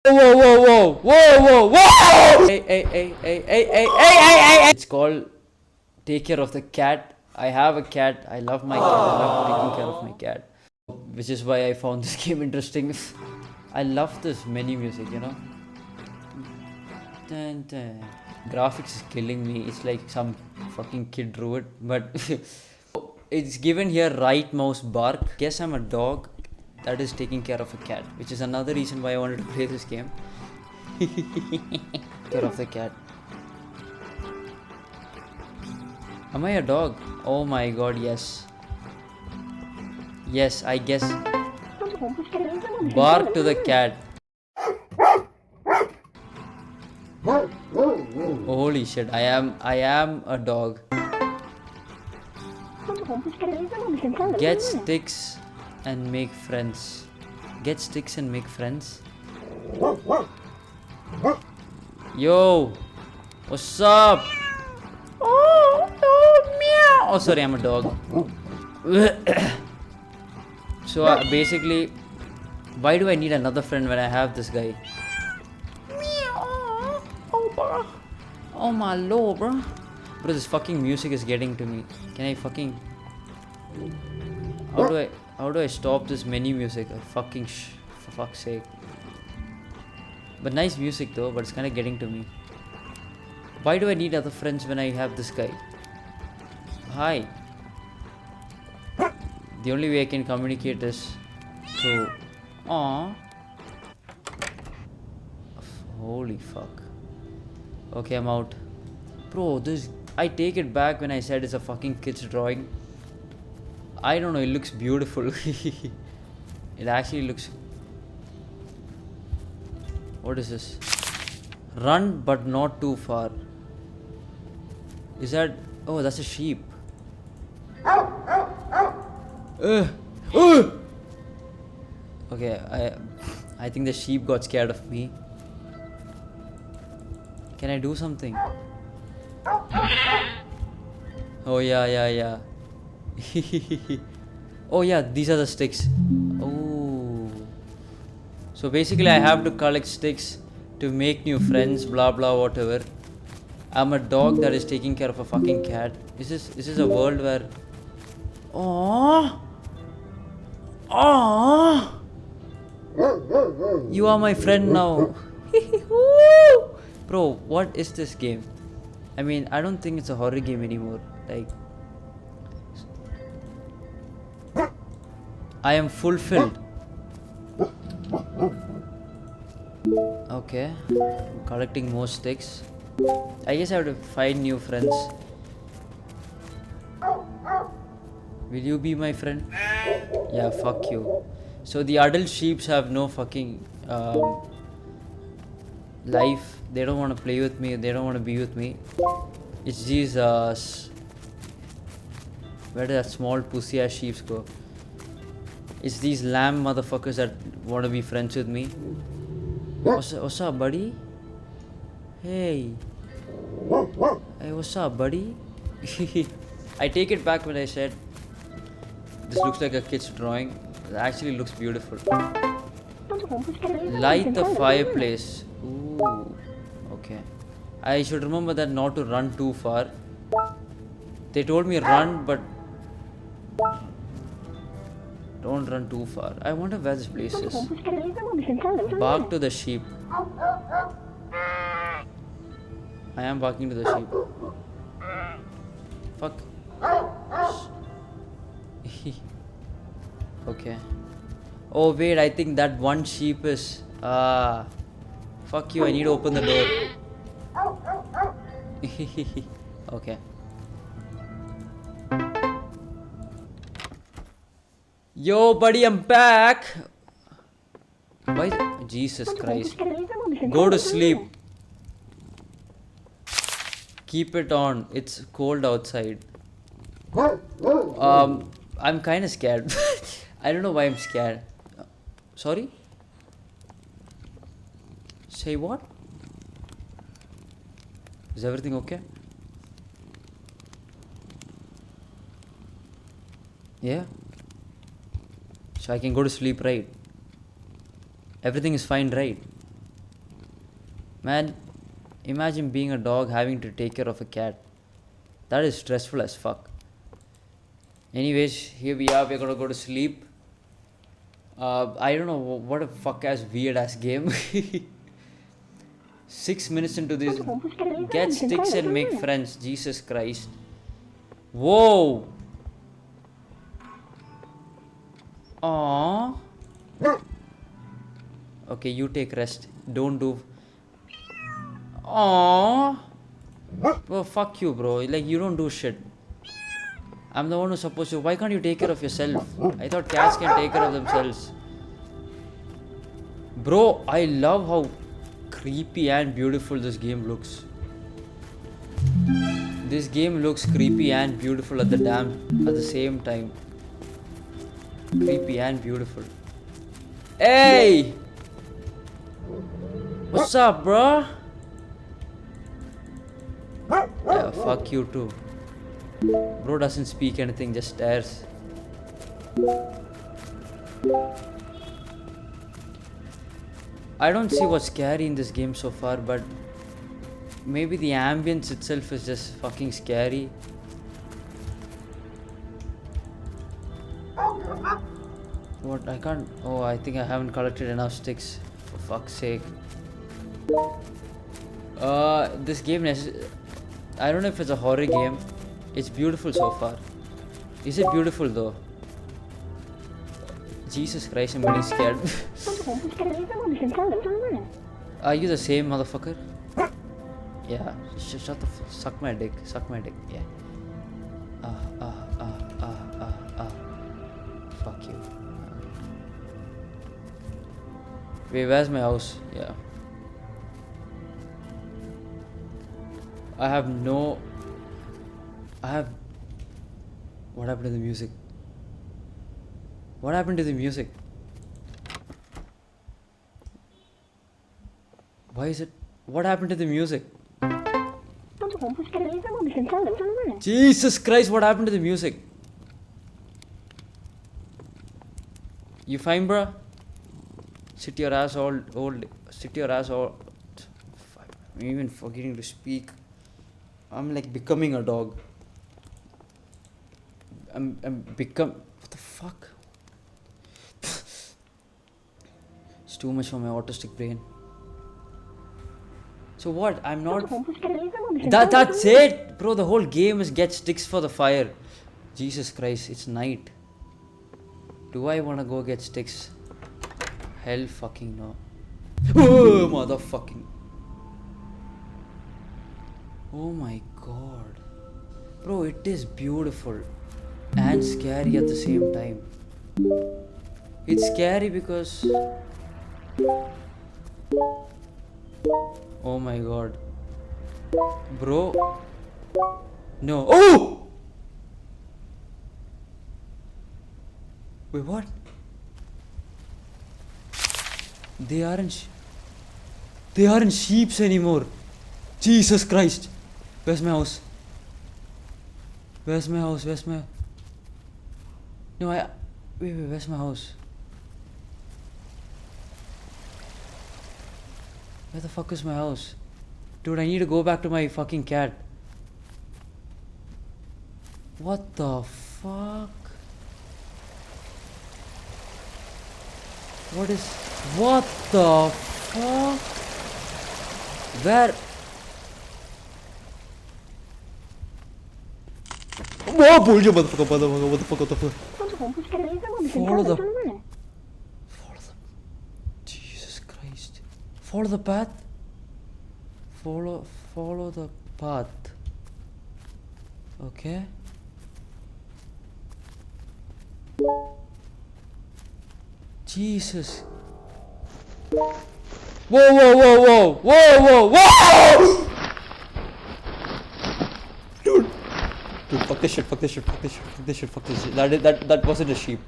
Whoa, whoa, whoa, whoa, whoa, whoa! Hey. It's called Take Care of the Cat. I have a cat. I love my cat. I love taking care of my cat. Which is why I found this game interesting. I love this menu music. Dun, dun. Graphics is killing me. It's like some fucking kid drew it. But it's given here right mouse bark. Guess I'm a dog that is taking care of a cat, which is another reason why I wanted to play this game. Care of the cat. Am I a dog? Oh my god, yes. Yes, I guess. Bark to the cat. Holy shit, I am a dog. Get sticks and make friends. Get sticks and make friends. Yo, what's up? Oh, meow. Oh, sorry, I'm a dog. So basically, why do I need another friend when I have this guy? Meow. Oh, bro. Oh my lord, bro. Bro, this fucking music is getting to me. Can I fucking... How do I stop this menu music? Fucking for fuck's sake. But nice music though, but it's kind of getting to me. Why do I need other friends when I have this guy? Hi. The only way I can communicate is through... Aww. Holy fuck. Okay, I'm out. Bro, this... I take it back when I said it's a fucking kid's drawing. I don't know, it looks beautiful. It actually looks... What is this? Run but not too far. Is that... Oh, that's a sheep. Okay, I think the sheep got scared of me. Can I do something? Oh yeah. Oh yeah, these are the sticks. Oh. So basically I have to collect sticks to make new friends, blah blah whatever. I'm a dog that is taking care of a fucking cat. Is this a world where... Aww. You are my friend now. Bro, what is this game? I mean, I don't think it's a horror game anymore. Like... I am fulfilled. Okay. I'm collecting more sticks. I guess I have to find new friends. Will you be my friend? Yeah, fuck you. So the adult sheeps have no fucking life. They don't want to play with me. They don't want to be with me. It's these where did that small pussy ass sheeps go? It's these lamb motherfuckers that want to be friends with me. What's up, buddy? Hey, what's up, buddy? I take it back when I said this looks like a kid's drawing. It actually looks beautiful. Light the fireplace. Ooh, okay. I should remember that not to run too far. They told me run, but don't run too far. I wonder where this place is. Bark to the sheep. I am barking to the sheep. Fuck. Okay. Oh wait, I think that one sheep is... fuck you, I need to open the door. Okay. Yo buddy, I'm back. Why? Jesus Christ. Go to sleep. Keep it on. It's cold outside. I'm kind of scared. I don't know why I'm scared. Sorry? Say what? Is everything okay? Yeah. So I can go to sleep, right? Everything is fine, right? Man, imagine being a dog having to take care of a cat. That is stressful as fuck. Anyways, here we are. We're gonna go to sleep. I don't know what a fuck ass weird ass game. 6 minutes into this, get sticks and make friends. Jesus Christ. Whoa. Aww. Okay, you take rest. Don't do. Aww. Bro, fuck you, bro. Like, you don't do shit. I'm the one who's supposed to. Why can't you take care of yourself? I thought cats can take care of themselves. Bro, I love how creepy and beautiful this game looks. This game looks creepy and beautiful at the same time. Creepy and beautiful. Hey! What's up, bro? Yeah, fuck you too. Bro doesn't speak anything, just stares. I don't see what's scary in this game so far, but maybe the ambience itself is just fucking scary. What? I can't. Oh, I think I haven't collected enough sticks. For fuck's sake. This game I don't know if it's a horror game. It's beautiful so far. Is it beautiful though? Jesus Christ, I'm getting scared. Are you the same motherfucker? Yeah. Shut the suck my dick. Suck my dick. Yeah. Fuck you. Wait, where's my house? Yeah. What happened to the music? What happened to the music? Why is it? What happened to the music? Jesus Christ, what happened to the music? You fine, bruh? Sit your ass all. Sit your ass all. I'm even forgetting to speak. I'm like becoming a dog. I'm what the fuck? It's too much for my autistic brain. So what? I'm not. That's it, bro. The whole game is get sticks for the fire. Jesus Christ, it's night. Do I wanna go get sticks? Hell fucking no. Oh, motherfucking. Oh my god. Bro, it is beautiful and scary at the same time. It's scary because. Oh my god. Bro. No. Oh! Wait, what? They aren't sheeps anymore. Jesus Christ. Where's my house? Where's my house? No, wait, where's my house? Where the fuck is my house? Dude, I need to go back to my fucking cat. What the fuck? What the fuck? Where? Oh, bullshit, motherfucker. Follow the. Jesus Christ. Follow the path. Follow the path. Okay. Jesus. Whoa! Dude, fuck this shit. That wasn't a sheep.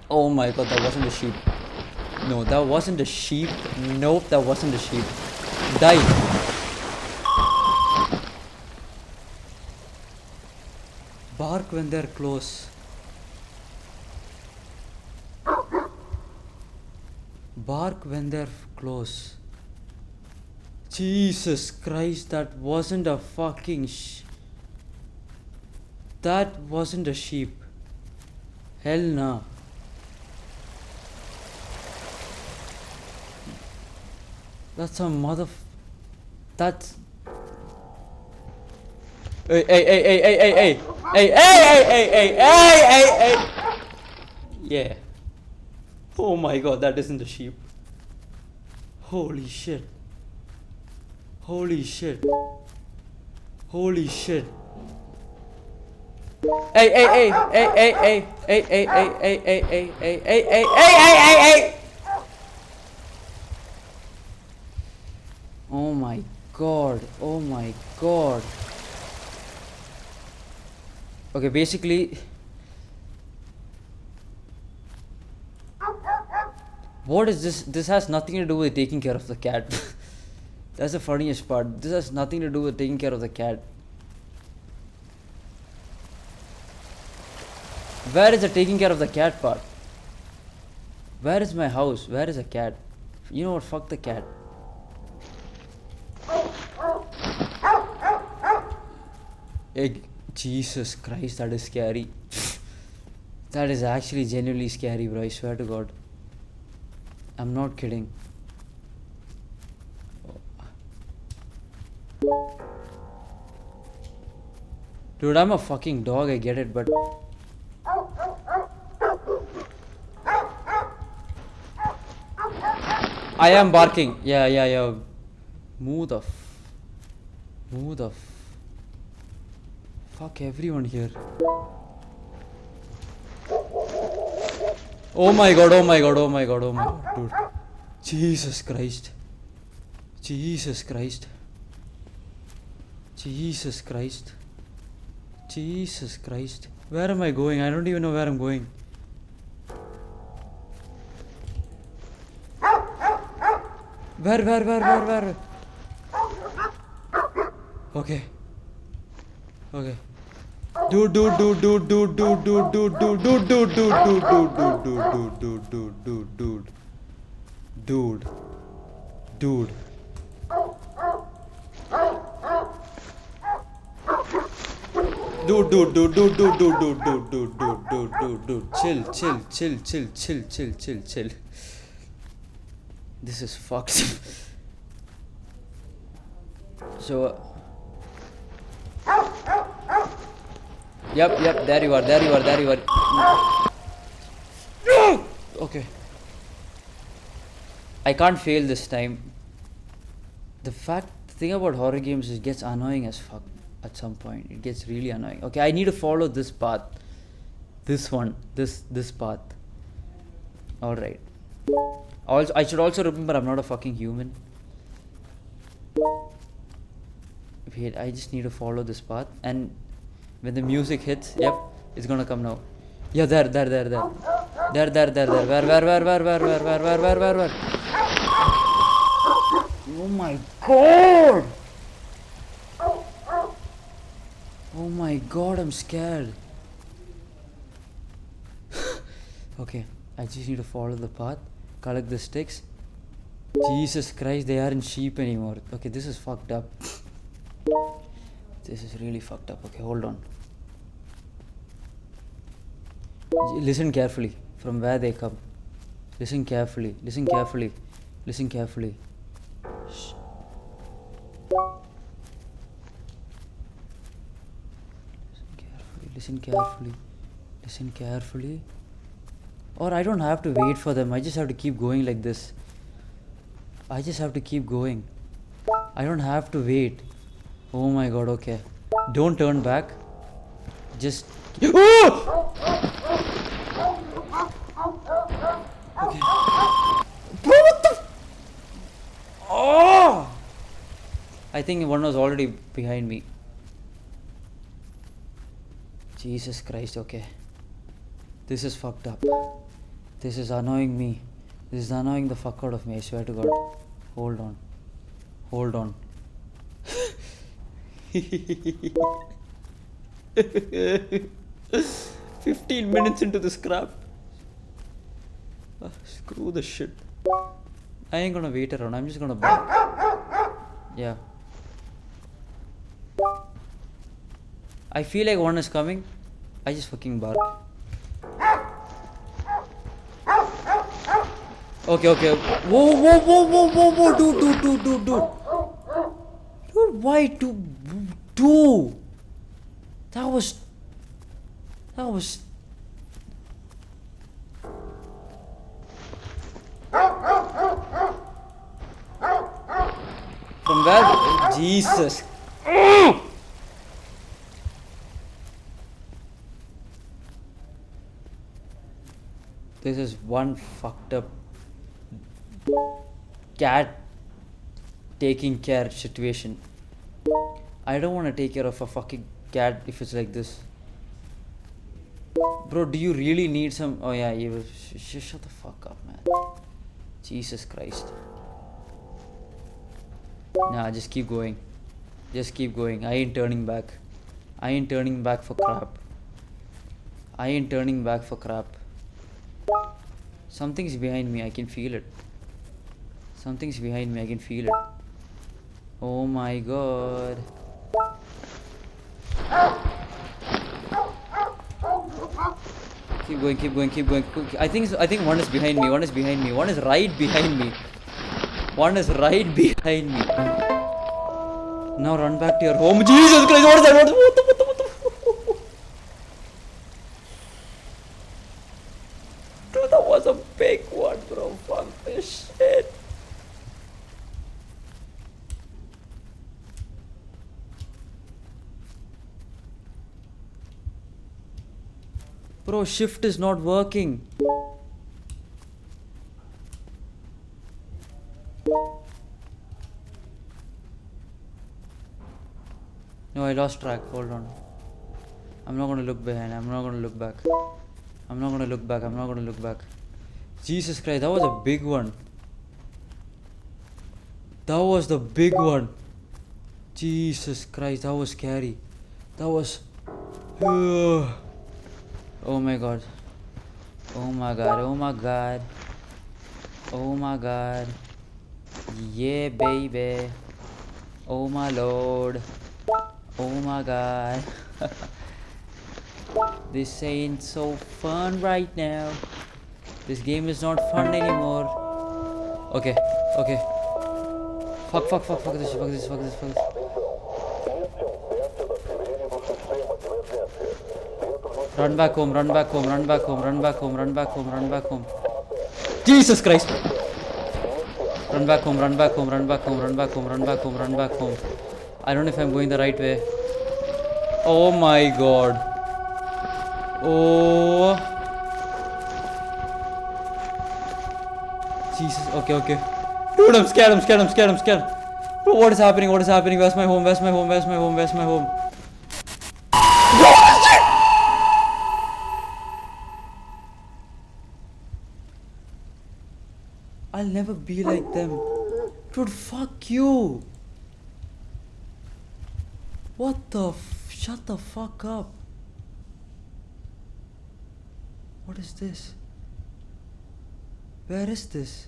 Oh my god, that wasn't a sheep. No, that wasn't a sheep. Nope, that wasn't a sheep. Die. Bark when they're close. Bark when they're close. Jesus Christ, that wasn't a fucking that wasn't a sheep. Hell nah. That's a that's... Hey, hey, hey, hey, hey, hey, hey, hey, hey, hey, hey, hey, hey, hey. Yeah. Oh my god, that isn't a sheep. Holy shit. Holy shit. Holy shit. Hey, hey, hey, hey, hey, hey, hey, hey, hey, hey, hey, hey, hey, hey, hey, hey, hey. Oh my god. Oh my god. Okay, basically, what is this? This has nothing to do with taking care of the cat. That's the funniest part. This has nothing to do with taking care of the cat. Where is the taking care of the cat part? Where is my house? Where is the cat? You know what? Fuck the cat. Hey, Jesus Christ, that is scary. That is actually genuinely scary, bro. I swear to God. I'm not kidding. Dude, I'm a fucking dog, I get it, but... I am barking. Yeah. Move the fuck everyone here. Oh my god, dude. Jesus Christ. Where am I going? I don't even know where I'm going. Where? Okay. Dude. Chill. This is fucked. So Yep, there you are. Okay. I can't fail this time. The thing about horror games is it gets annoying as fuck at some point. It gets really annoying. Okay, I need to follow this path. This path. Alright. Also, I should also remember I'm not a fucking human. Wait, I just need to follow this path, and when the music hits, yep, it's gonna come now. Yeah, there. There. Where? Oh my god! Oh my god, I'm scared. Okay, I just need to follow the path, collect the sticks. Jesus Christ, they aren't sheep anymore. Okay, this is fucked up. This is really fucked up. Okay, hold on. Listen carefully from where they come. Listen carefully. Shh. Listen carefully. Or I don't have to wait for them. I just have to keep going like this. I don't have to wait. Oh my god, okay. Don't turn back. Just... Oh! Okay. Bro, what the... Oh! I think one was already behind me. Jesus Christ, okay. This is fucked up. This is annoying me. This is annoying the fuck out of me, I swear to God. Hold on. 15 minutes into this crap. Screw this shit. I ain't gonna wait around. I'm just gonna Yeah. I feel like one is coming. I just fucking bark. Okay, okay. Whoa, whoa, whoa, whoa, whoa, whoa, dude. Dude, why two? That was. From where? Jesus. This is one fucked up cat taking care situation. I don't want to take care of a fucking cat if it's like this. Bro, do you really need some? Oh yeah, you shut the fuck up, man. Jesus Christ. Nah, just keep going. Just keep going. I ain't turning back. I ain't turning back for crap. I ain't turning back for crap. Something's behind me. I can feel it. Something's behind me. I can feel it. Oh my god. Keep going, keep going, keep going. I think one is behind me. One is behind me. One is right behind me. One is right behind me. Now run back to your home. Jesus Christ, what is that? What the? Dude, that was a big one, bro. Fuck this shit. Bro, shift is not working. No, I lost track. Hold on. I'm not gonna look behind. I'm not gonna look back. I'm not gonna look back. I'm not gonna look back. Jesus Christ, that was a big one. That was the big one. Jesus Christ, that was scary. That was. Oh my god. Oh my god. Oh my god. Oh my god. Yeah, baby. Oh my lord. Oh my god. This ain't so fun right now. This game is not fun anymore. Okay, okay. Fuck this. Run back home. Jesus Christ! Run back home. I don't know if I'm going the right way. Oh my god. Oh. Jesus. Okay. Dude, I'm scared. Bro, what is happening? Where's my home? I'll never be like them. Dude, fuck you. What the shut the fuck up. What is this? Where is this?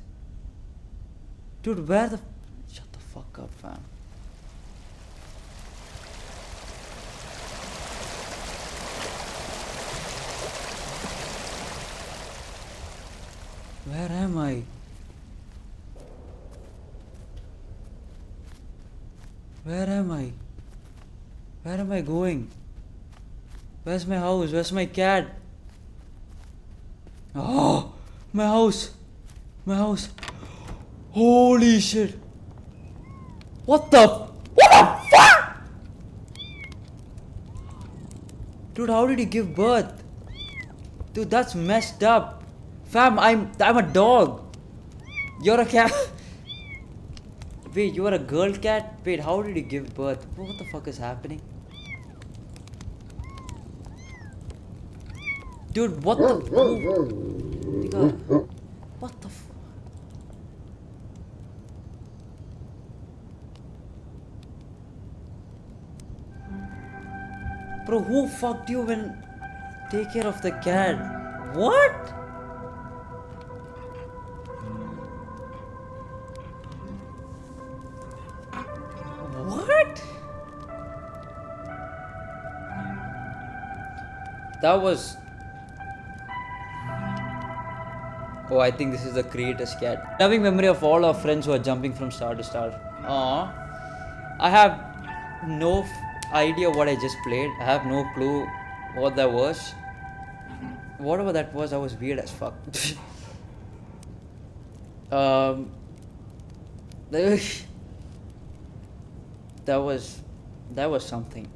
Dude, where the... Shut the fuck up, fam. Where am I? Where am I going? Where's my house? Where's my cat? Oh, my house. Holy shit. What the fuck? Dude, how did you give birth? Dude, that's messed up. Fam, I'm a dog. You're a cat. Wait, you are a girl cat? Wait, how did you give birth? What the fuck is happening? Dude, what the... What the f... Bro, who fucked you when... Take care of the cat? What? That was. Oh, I think this is the creator's cat. Loving memory of all our friends who are jumping from star to star. Aw. I have no idea what I just played. I have no clue what that was. Whatever that was weird as fuck. um, that was that was something.